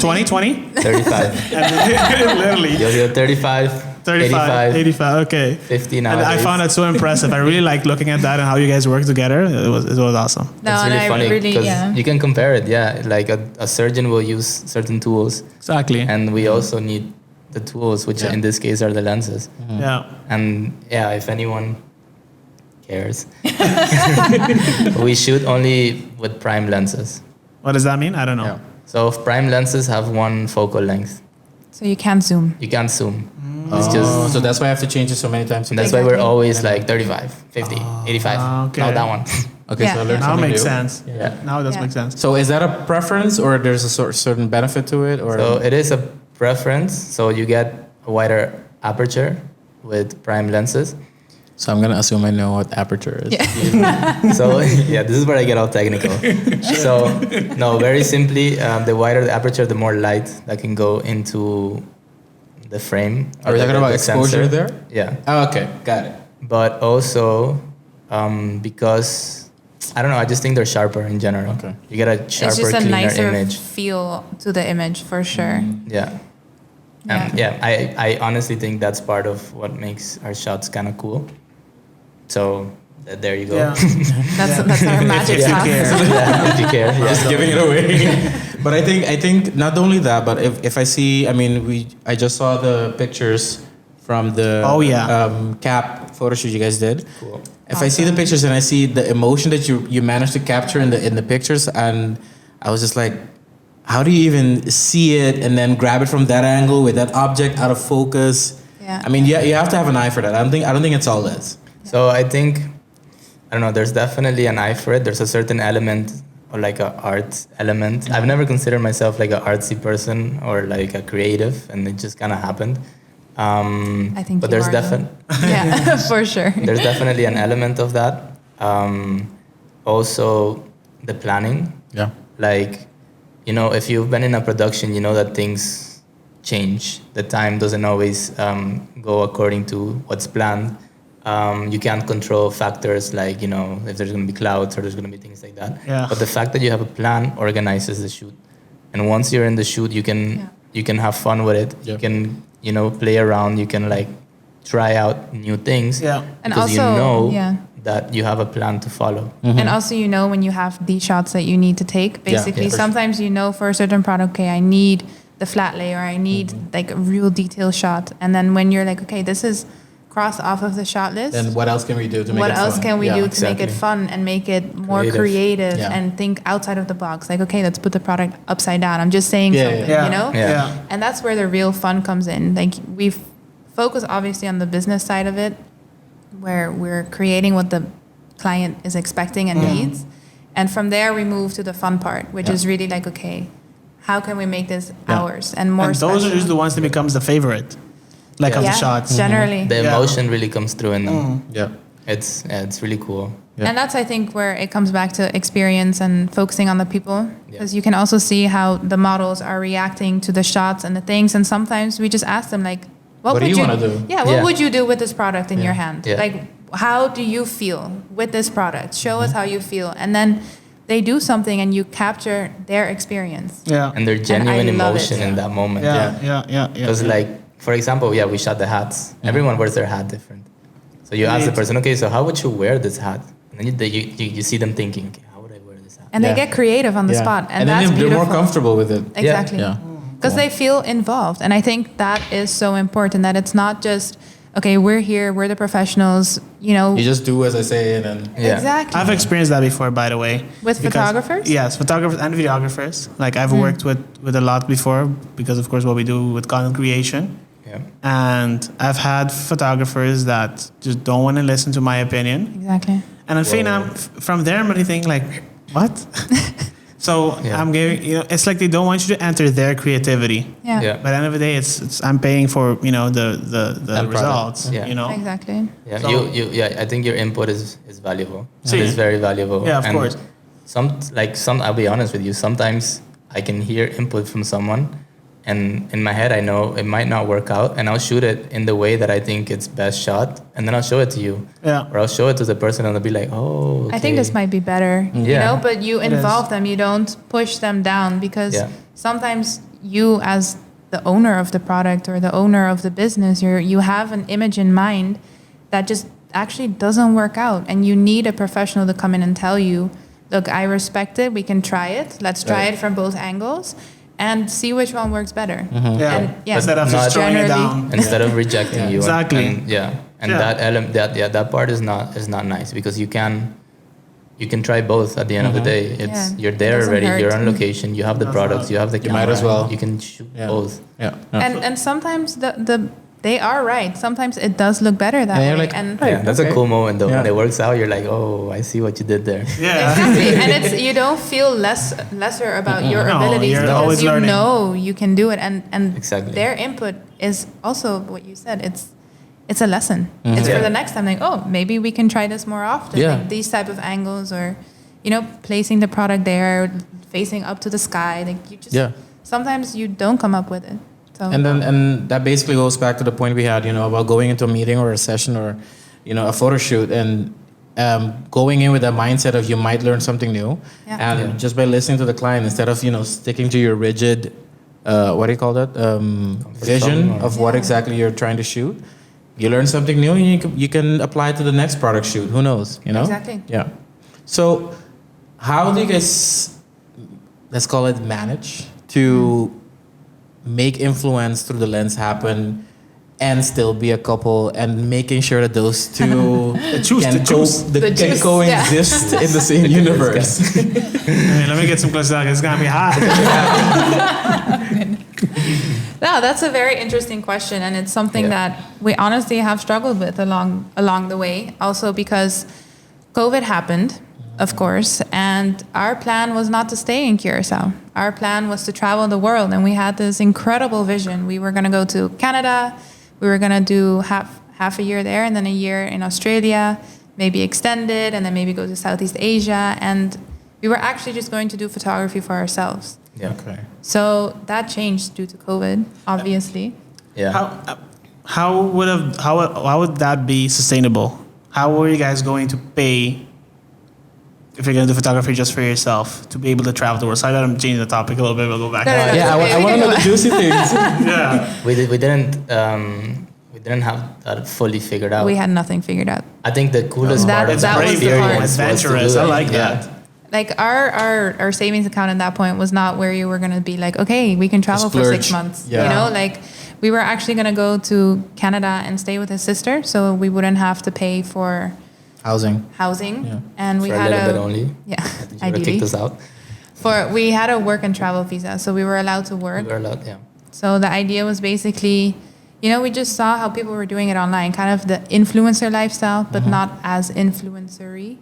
20? 35. And then literally. You'll do 35. 85, okay. 50 nowadays. And I found that so impressive. I really like looking at that and how you guys work together. It was awesome. No, it's really funny because you can compare it. Yeah, like a surgeon will use certain tools. Exactly. And we also need the tools, which in this case are the lenses. Yeah. And if anyone cares, we shoot only with prime lenses. What does that mean? I don't know. Yeah. So prime lenses have one focal length. So you can't zoom. You can't zoom. It's just, so that's why I have to change it so many times. And that's why we're always like 35, 50, 85. Okay. Not that one. Okay, Yeah, so I yeah. learned Now it something makes new. sense. Yeah. Now it does Yeah. make sense. So is that a preference, or there's a certain benefit to it, or? So it is a preference. So you get a wider aperture with prime lenses. So I'm gonna assume I know what aperture is. So yeah, this is where I get all technical. So no, very simply, the wider the aperture, the more light that can go into the frame. Are we talking about the exposure sensor. there? Yeah, Oh, okay, got it. but also because I don't know, I just think they're sharper in general. Okay. You get a It's sharper, just a cleaner nicer image. feel to the image for sure. Yeah. And I honestly think that's part of what makes our shots kind of cool. So there you go. Yeah. That's our magic you sauce. care. Yeah, if you care. Yeah. Just giving it away. But I think not only that, but if I see, I mean, I just saw the pictures from the cap photo shoot you guys did. Cool. If I see the pictures and I see the emotion that you managed to capture in the pictures, and I was just like, how do you even see it and then grab it from that angle with that object out of focus? Yeah. I mean, you have to have an eye for that. I don't think it's all this. So I think, I don't know, there's definitely an eye for it. There's a certain element or like an art element. I've never considered myself like an artsy person or like a creative, and it just kind of happened. I think but you there's are, definitely Yeah, for sure. there's definitely an element of that. Also, the planning. Yeah. Like, you know, if you've been in a production, you know that things change. The time doesn't always go according to what's planned. You can't control factors like, you know, if there's going to be clouds or there's going to be things like that. Yeah. But the fact that you have a plan organizes the shoot. And once you're in the shoot, you can have fun with it. Yeah. You can, you know, play around. You can like try out new things. Yeah. And Because also, you know yeah. that you have a plan to follow. And also, you know, when you have these shots that you need to take, basically, Yeah, for sometimes you know for a certain product, okay, I need the flat layer, I need like a real detail shot. And then when you're like, okay, this is crossed off of the shot list, Then what else can we do to make what it else fun? can we Yeah. do to make it exactly. fun and make it more Creative. creative Yeah. and think outside of the box? Like, okay, let's put the product upside down. I'm just saying Yeah, something, yeah. you know? Yeah. Yeah. And that's where the real fun comes in. Like, we focus obviously on the business side of it, where we're creating what the client is expecting and needs. And from there, we move to the fun part, which Yeah. is really like, okay, how can we make this Yeah. ours and more And special? those are just the ones that becomes the favorite, like of yeah, the shots. generally. The Yeah. emotion really comes through in them. Yeah. It's really cool. Yeah. And that's, I think, where it comes back to experience and focusing on the people. Yeah. Because you can also see how the models are reacting to the shots and the things. And sometimes we just ask them, like, What do would you wanna do? Yeah, what Yeah. would you do with this product in your hand? Yeah. Like, how do you feel with this product? Show us how you feel. And then they do something and you capture their experience. Yeah. And their genuine I love emotion it. in that moment. Yeah. Because like, for example, yeah, we shot the hats. Everyone wears their hat different. So you ask the Right. person, okay, so how would you wear this hat? And then you see them thinking, okay, how would I wear this hat? And Yeah. they get creative on the Yeah. spot. And, then that's they're beautiful. more comfortable with it. Exactly. Yeah. Because they feel involved. And I think that is so important, that it's not just, okay, we're here, we're the professionals, you know. You just do as I say, and then Yeah. Exactly. I've experienced that before, by the way. With photographers? Yes, photographers and videographers. Like I've worked with a lot before because, of course, what we do with content creation. Yeah. And I've had photographers that just don't want to listen to my opinion. Exactly. And I think from there, I'm really thinking like, what? So Yeah. I'm giving, it's like they don't want you to enter their creativity. Yeah. Yeah. But at the end of the day, it's I'm paying for the End product. results. Yeah. Exactly. Yeah, So- I think your input is valuable. See. It is very valuable. Yeah, of And course. I'll be honest with you, sometimes I can hear input from someone and in my head I know it might not work out and I'll shoot it in the way that I think it's best shot and then I'll show it to you. Yeah. Or I'll show it to the person and they'll be like, oh, I think this okay. might be better, you Yeah. know, but you It involve is. them, you don't push them down, because Yeah. sometimes you, as the owner of the product or the owner of the business, you have an image in mind that just actually doesn't work out, and you need a professional to come in and tell you, look, I respect it, we can try it, let's try Right. it from both angles and see which one works better. Yeah. And, yeah, Instead of Not just throwing it generally- down. Instead of rejecting you. Exactly. And Yeah. that element that part is not nice because you can try both at the end of the day. It's Yeah. you're It there doesn't already, hurt. you're on location, you have the That's products, right. you have the You camera. might as well. You can shoot Yeah. both. Yeah. And sometimes the they are right. Sometimes it does look better that And way. you're like, and Yeah, that's a cool moment though. Yeah. When it works out, you're like, oh, I see what you did there. Yeah. exactly, and it's you don't feel lesser about your No, abilities you're because always you learning. know you can do it, and Exactly. their input is also what you said. It's a lesson. It's Yeah. for the next time. Like, oh, maybe we can try this more often. Yeah. Like these type of angles, or placing the product there, facing up to the sky. Like you just sometimes you don't come up with it. So And that basically goes back to the point we had, about going into a meeting or a session or, a photo shoot and going in with that mindset of you might learn something new. Yeah. And just by listening to the client, instead of, sticking to your rigid, what do you call that? Vision zone or- of what Yeah. exactly you're trying to shoot. You learn something new and you can apply it to the next product shoot. Who knows, Exactly. Yeah. So how do you guys, let's call it manage to make influence through the lens happen and still be a couple and making sure that those two The juice. can juice, coexist in the same universe. Hey, let me get some close to that. It's gonna be hot. No, that's a very interesting question, and it's something that we honestly have struggled with along the way. Also because COVID happened, of course, and our plan was not to stay in Curacao. Our plan was to travel the world, and we had this incredible vision. We were going to go to Canada. We were going to do half a year there, and then a year in Australia, maybe extend it, and then maybe go to Southeast Asia. And we were actually just going to do photography for ourselves. Yeah. Okay. So that changed due to COVID, obviously. Yeah. How would that be sustainable? How were you guys going to pay if you're going to do photography just for yourself to be able to travel the world? So I got to change the topic a little bit. We'll go back. No, no, no. Yeah, I want to know the juicy things. Yeah. We didn't have that fully figured out. We had nothing figured out. I think the coolest That- part of that that was the experience part. was to Adventurous. do I it. like Yeah. that. Like our savings account at that point was not where you were going to be like, okay, we can travel for 6 Splurge. months. Yeah. Like we were actually going to go to Canada and stay with his sister, so we wouldn't have to pay for Housing. housing. Yeah. And we For had a little bit only. Yeah, I think you would have ideally. kicked us out. We had a work and travel visa, so we were allowed to work. We were allowed, yeah. So the idea was basically, we just saw how people were doing it online, kind of the influencer lifestyle, but not as influencery.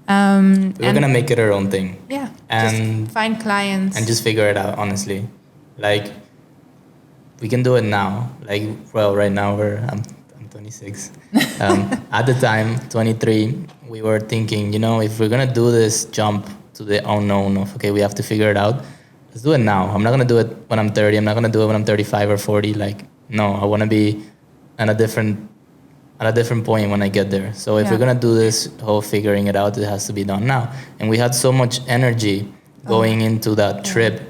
We were and gonna make it our own thing. yeah, and- just find clients. And just figure it out, honestly. Like, we can do it now. Like, well, right now I'm 26. At the time, 23, we were thinking, if we're gonna do this jump to the unknown of, okay, we have to figure it out, let's do it now. I'm not gonna do it when I'm 30. I'm not gonna do it when I'm 35 or 40. Like, no, I wanna be at a different point when I get there. So if Yeah. we're gonna do this whole figuring it out, it has to be done now. And we had so much energy going into that trip,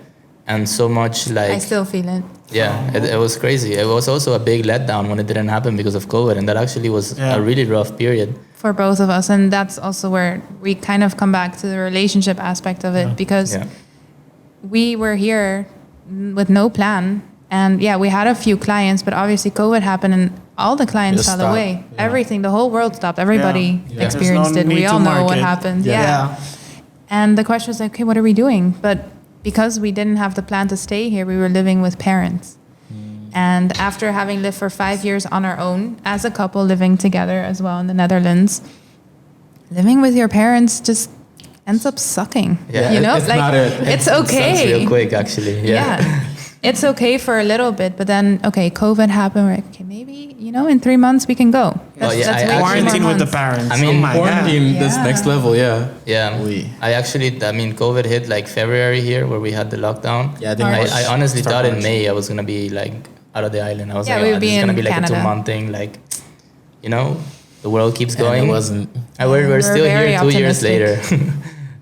and so much I still feel it. yeah, it was crazy. It was also a big letdown when it didn't happen because of COVID, and that actually was Yeah. a really rough period. For both of us, and that's also where we kind of come back to the relationship aspect of it, because Yeah, we were here with no plan, and we had a few clients, but obviously COVID happened and all the clients Just fell stopped. away. Yeah. Everything, the whole world stopped. Everybody Yeah. experienced There's no it. We need all to know what market. happened. Yeah. Yeah. And the question was like, okay, what are we doing? But because we didn't have the plan to stay here, we were living with parents. And after having lived for 5 years on our own as a couple, living together as well in the Netherlands, living with your parents just ends up sucking. Yeah, it's not it. It's It sounds okay. real quick, actually. Yeah. It's okay for a little bit, but then COVID happened. We're like, okay, maybe in 3 months we can go. Well, yeah, I way too Quarantine more with the months. parents. I mean, oh my God. Quarantine, this Yeah. next level, yeah. Yeah, Oui. COVID hit like February here, where we had the lockdown. Yeah, I think March. March. I honestly Start thought in March. May I was gonna be like out of the island. I was Yeah, like, we oh, would this be is gonna in be like Canada. a 2-month thing. Like, the world keeps And going. it wasn't. And we're We're still very here 2 years later. optimistic.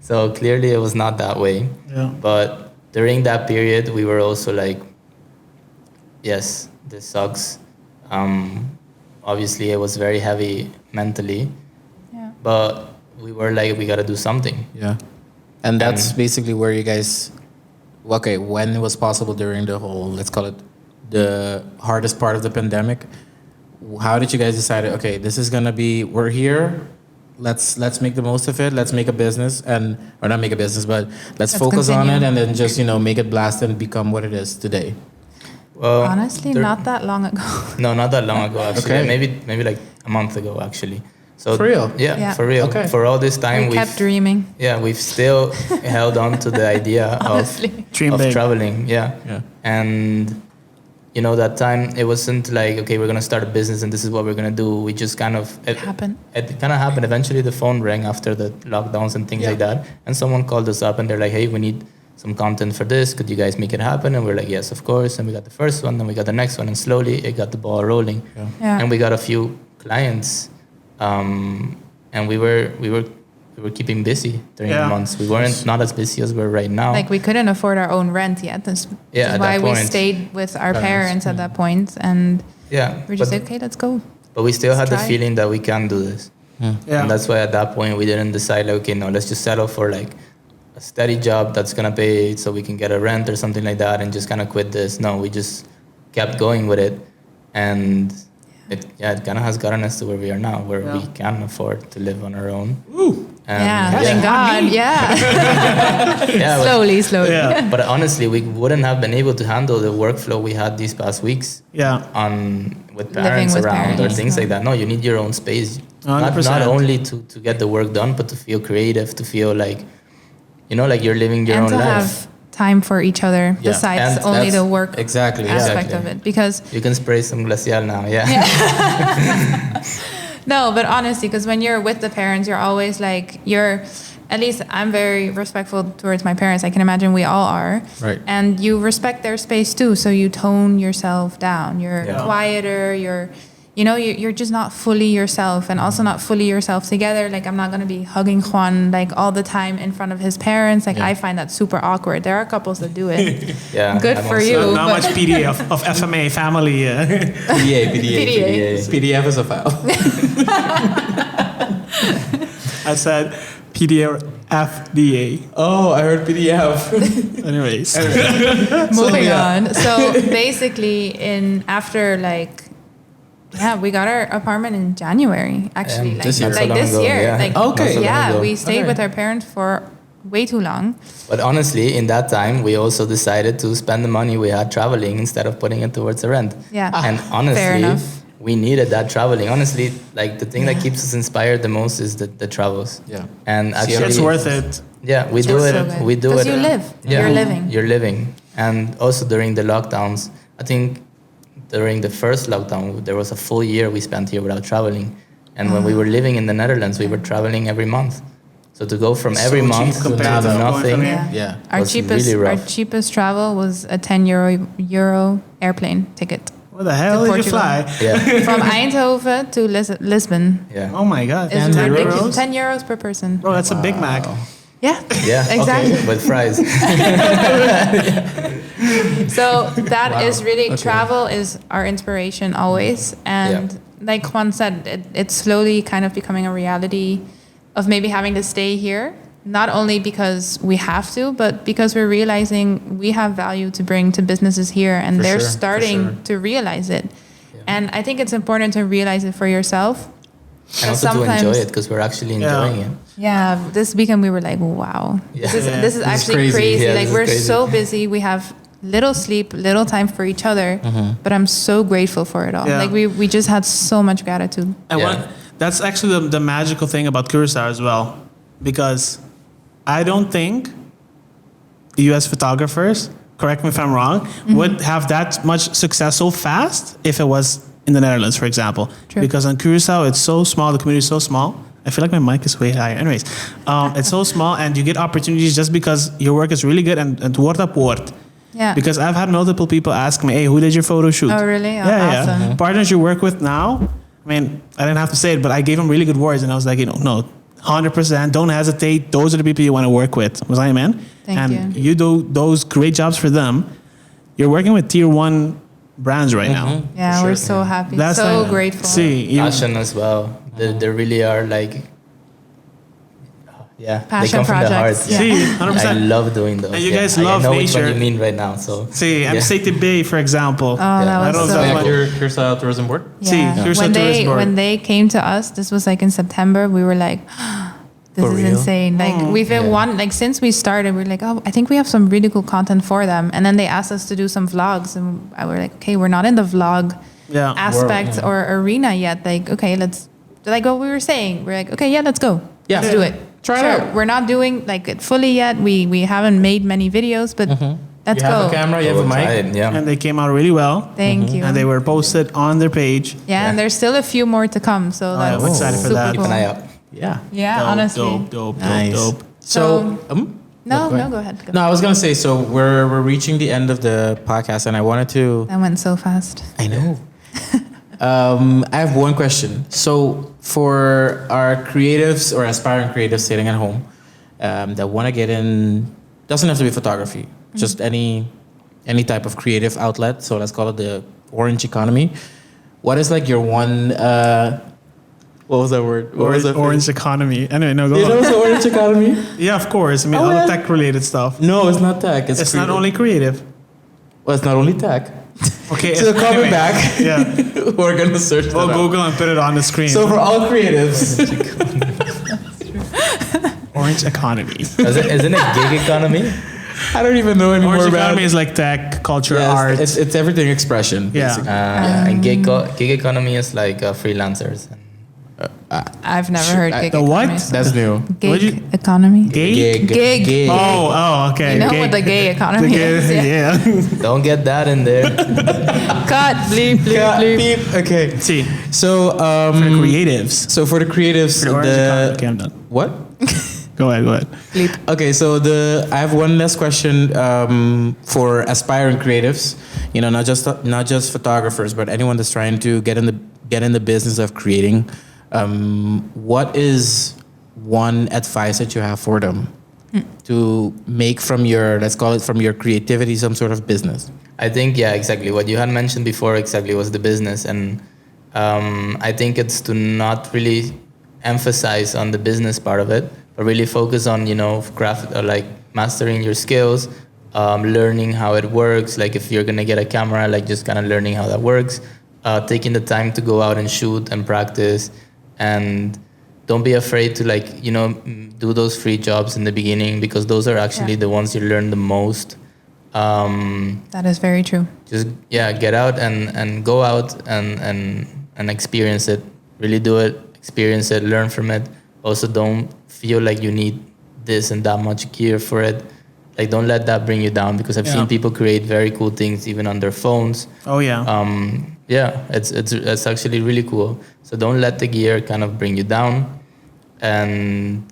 So clearly it was not that way. Yeah. But during that period, we were also like, yes, this sucks. Obviously, it was very heavy mentally. Yeah. But we were like, we got to do something. Yeah. And that's And- basically where you guys, when it was possible during the whole, let's call it the hardest part of the pandemic, how did you guys decide, okay, this is going to be, we're here, let's make the most of it, let's make a business, or not make a business, but let's focus on continue. it and then just, make it blast and become what it is today. Well, Honestly, not that long ago. No, not that long ago. Actually, Okay. maybe like a month ago. Actually, so For real? Yeah. for real. Okay. For all this time, We kept dreaming. we've still held on to the idea Honestly. Dream of big. traveling. Yeah. Yeah. And you know, that time it wasn't like, okay, we're gonna start a business and this is what we're gonna do. We just kind of Happened. It kind of happened. Eventually, the phone rang after the lockdowns and things Yeah. like that, and someone called us up and they're like, hey, we need some content for this. Could you guys make it happen? And we're like, yes, of course. And we got the first one, then we got the next one, and slowly it got the ball rolling. Yeah. And we got a few clients, and we were keeping busy during Yeah. the months. We weren't not as busy as we're right now. Like we couldn't afford our own rent yet. This Yeah, is at why that we point. stayed with our parents at that point, and yeah, we're just but, like, okay, let's go. but we still had let's the try. feeling that we can do this. Yeah. And that's why at that point we didn't decide like, okay, no, let's just settle for like a steady job that's gonna pay so we can get a rent or something like that and just kind of quit this. No, we just kept going with it, and it kind of has gotten us to where we are now, where we can afford to live on our own. And Thank God. Yeah. yeah, but- slowly. Yeah. But honestly, we wouldn't have been able to handle the workflow we had these past weeks Yeah. with Living parents with around or parents, things no. like that. No, you need your own space. Not 100%. only to get the work done, but to feel creative, to feel like, you know, like you're living your And own to life. have time for each other Yeah. besides And only that's the work exactly, aspect exactly. of it. Because You can spray some glacial now, yeah. no, but honestly, because when you're with the parents, you're always like, at least I'm very respectful towards my parents. I can imagine we all are. Right. And you respect their space too. So you tone yourself down. You're Yeah. quieter. You're just not fully yourself, and also not fully yourself together. Like, I'm not going to be hugging Juan like all the time in front of his parents. Like, I find that super awkward. There are couples that do it. Yeah, Good I'm for also- you. Not but- much PDA of FMA family. PDA. PDF is a file. I said PDA or FDA. Oh, I heard PDF. Anyways. Moving on. So basically, we got our apartment in January. Actually, like this year. like Not so this long ago, year. yeah. Like Okay. Not so long yeah, ago. we stayed Okay. with our parents for way too long. But honestly, in that time, we also decided to spend the money we had traveling instead of putting it towards the rent. Yeah. And Fair honestly, enough. we needed that traveling. Honestly, like the thing that keeps us inspired the most is the travels. Yeah. And actually, It's worth it. Yeah, we do It's it. so good. We do it. 'Cause you live. You're living. You're living. And also during the lockdowns, I think during the first lockdown, there was a full year we spent here without traveling. And when we were living in the Netherlands, we were traveling every month. So to go from every So cheap month to compared to going nothing. from here. Yeah. Our Was cheapest really our rough. cheapest travel was a 10 euro airplane ticket Where the hell did you Portugal. fly? Yeah, from Eindhoven to yeah. Lisbon. Oh my God. It's 10 ridiculous. euros? 10 euros per person. Bro, that's a Big Mac. Yeah. Yeah, Exactly. okay, with fries. So that is really travel is our inspiration always, and Yeah. like Juan said, it's slowly kind of becoming a reality of maybe having to stay here, not only because we have to, but because we're realizing we have value to bring to businesses here, and For they're sure, for starting sure. to realize it. And I think it's important to realize it for yourself. And also to enjoy it because we're actually enjoying it. Yeah, this weekend we were like, wow, Yeah. this is actually crazy. crazy. Yeah, Like this is we're crazy. so busy, we have little sleep, little time for each other, but I'm so grateful for it all. Yeah. Like we just had so much gratitude. And Yeah. that's actually the magical thing about Curacao as well, because I don't think U.S. photographers, correct me if I'm wrong, would have that much success so fast if it was in the Netherlands, for example. True. Because on Curacao, it's so small, the community is so small. I feel like my mic is way higher. Anyways, it's so small, and you get opportunities just because your work is really good and word up word. Yeah. Because I've had multiple people ask me, hey, who did your photo shoot? Oh, really? Oh, Yeah, awesome. yeah. Partners you work with now, I mean, I didn't have to say it, but I gave them really good words, and I was like, no, 100%, don't hesitate. Those are the people you want to work with. Was I, man? Thank and you. do those great jobs for them. You're working with tier 1 brands right now. Yeah, we're so happy, That's so like- grateful. See, you, Passion as well. They really are like, yeah, they Passion come from the heart. projects, yeah. see, I 100%. love doing those. And you guys I love know which one nature. you mean right now. So See, I'm yeah. City Bay, for example. Oh, that I was don't so know if Like I- your style tourism board? See, Yeah. here's When a tourist they board. when they came to us, this was like in September. We were like, this For is real? insane. Like we've been since we started, we're like, oh, I think we have some really cool content for them. And then they asked us to do some vlogs, and we're like, okay, we're not in the vlog aspect or arena yet. Like, okay, let's, like what we were saying, we're like, okay, yeah, let's go. Yeah. Let's do it. Try it out. We're not doing like it fully yet. We haven't made many videos, but let's You go. have a camera, you have a mic. Yeah. And they came out really well. Thank you. And they were posted on their page. and there's still a few more to come. So yeah, that's we're excited for super that. cool. Keep an eye out. Yeah. Yeah, Dope, honestly. Dope. Nice. So- No, go ahead. go ahead. Go. No, I was gonna say. So we're reaching the end of the podcast, and I wanted to. That went so fast. I know. I have one question. So for our creatives or aspiring creatives sitting at home that want to get in, doesn't have to be photography, just any type of creative outlet. So let's call it the orange economy. What is like your one? What was that word? What was that Orange phrase? economy. Anyway, no, go You know on. the orange economy? Yeah, of course. I mean, Oh, all the man. tech-related stuff. No, it's not tech. It's not creative. only creative. Well, it's not only tech. Okay. So coming anyway, back, Yeah. we're gonna search that We'll up. Google and put it on the screen. So for all creatives, Orange economy. Isn't it gig economy? I don't even know anymore Orange about economy is like tech, culture, Yes, art. It's everything expression. Yeah. basically. And gig economy is like freelancers. I've never heard gig the what? economy. That's new. What'd Gig you- economy. Gay? Gig. Oh, okay. You know Gay. what the gay The economy gay, is? Yeah. yeah. Don't get that in there. Cut. Bleep, bleep, bleep. Beep. Okay. See, So for the creatives. so for the creatives, For the orange economy. Okay, I'm done. what? Go ahead. Okay, so I have one last question for aspiring creatives. You know, not just photographers, but anyone that's trying to get in the business of creating. What is one advice that you have for them to make from your, let's call it from your creativity, some sort of business? I think, yeah, exactly. What you had mentioned before exactly was the business. And I think it's to not really emphasize on the business part of it, but really focus on, craft or like mastering your skills, learning how it works. Like if you're going to get a camera, like just kind of learning how that works, taking the time to go out and shoot and practice. And don't be afraid to do those free jobs in the beginning, because those are actually the ones you learn the most. That is very true. Just get out and go out and experience it. Really do it, experience it, learn from it. Also, don't feel like you need this and that much gear for it. Like, don't let that bring you down, because I've seen people create very cool things even on their phones. Oh yeah. It's actually really cool. So don't let the gear kind of bring you down, and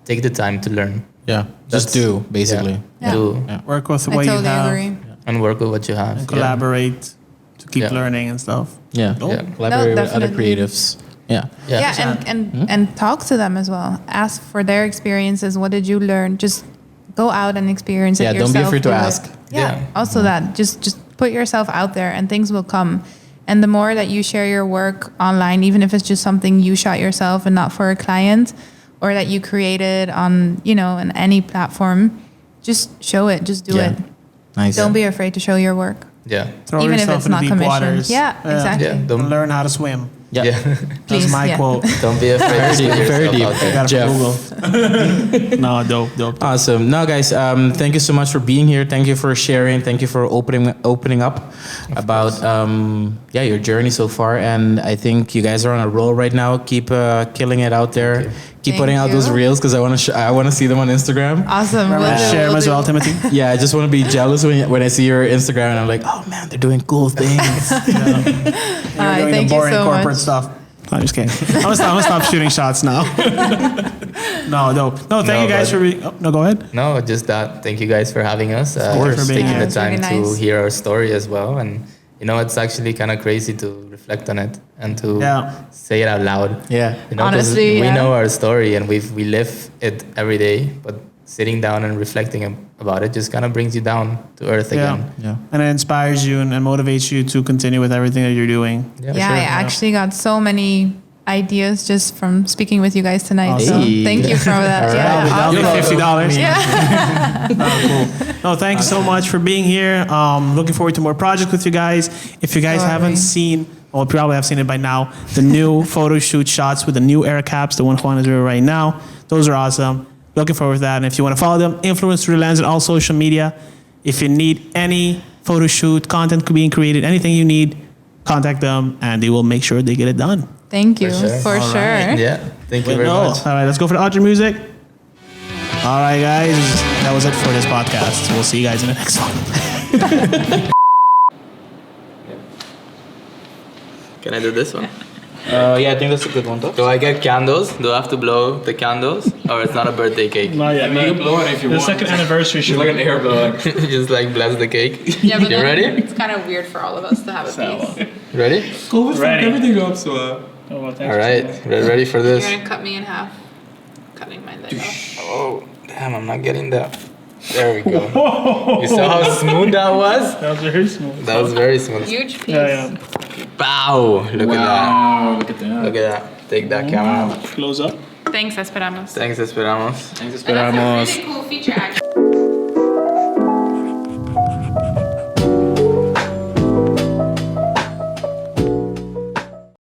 take the time to learn. Yeah, just do basically. Yeah. Do Work with I what you totally have. agree. and work with what you have. And collaborate to keep Yeah. learning and stuff. Yeah, Yeah. collaborate with other definitely. creatives. Yeah. Yeah, and talk to them as well. Ask for their experiences. What did you learn? Just go out and experience it Yeah, yourself. don't be afraid to do it. ask. Yeah. Yeah. Also that just put yourself out there, and things will come. And the more that you share your work online, even if it's just something you shot yourself and not for a client, or that you created on on any platform, just show it. Just do Yeah. it. Nice. Don't be afraid to show your work, Yeah. Throw even if yourself it's into not deep commissioned. waters. Yeah, exactly. Yeah. And Don't learn how to swim. Yeah. yeah. That's Please, my yeah. quote. Don't be afraid to Very put deep, very yourself deep. out there. Got it Jeff. from Google. No, dope. Awesome. Now, guys, thank you so much for being here. Thank you for sharing. Thank you for opening up about your journey so far. And I think you guys are on a roll right now. Keep killing it out there. Keep Thank putting out those you. reels, because I want to see them on Instagram. Awesome. Remember to share them as do. well, Timothy. Yeah, I just want to be jealous when I see your Instagram and I'm like, oh man, they're doing cool things. You're doing thank the you boring so corporate much. stuff. I'm just kidding. I'm gonna stop shooting shots now. No, dope. No, thank No, you guys but- for being. Oh, no, go ahead. No, just that. Thank you guys for having us. course. For being taking here. the It's time really to nice. hear our story as well. And it's actually kind of crazy to reflect on it and to Yeah. say it out loud. Yeah. 'cause Honestly, we yeah. know our story and we live it every day. But sitting down and reflecting about it just kind of brings you down to earth Yeah. again. Yeah. And it inspires you and motivates you to continue with everything that you're doing. Yeah, sure. I actually got so many ideas just from speaking with you guys tonight. Awesome. So Hey. thank you for that. All Yeah, right. awesome. That'll be $50. Yeah. Cool. No, thank you so much for being here. Looking forward to more projects with you guys. If you guys So are haven't we. seen Well, probably have seen it by now. The new photo shoot shots with the new air caps, the one Juan is wearing right now. Those are awesome. Looking forward to that. And if you want to follow them, Influence Through the Lens on all social media. If you need any photo shoot, content being created, anything you need, contact them and they will make sure they get it done. Thank you, For for sure. sure. Yeah, thank you very All much. right, let's go for the outro music. All right, guys, that was it for this podcast. We'll see you guys in the next one. Can I do this one? Yeah, I think that's a good one, though. Do I get candles? Do I have to blow the candles? Or it's not a birthday cake? Not yet. You can blow it if you The want. second anniversary shoot. It's like an air blower. Just like bless the cake. Yeah, but You then ready? it's kind of weird for all of us to have a piece. Ready? COVID fucked Ready. everything up, so Oh, well, thanks. All right, ready for You're this? gonna cut me in half. Cutting my leg off. Oh, damn, I'm not getting that. There we go. You saw how smooth that was? That was very smooth. That was very smooth. Huge piece. Yeah, Bow! Look at wow, look at that. that. Look at that. Take that camera. Close up. Thanks, Esperamos. Thanks, Esperamos. Thanks, And that's a really cool feature, actually.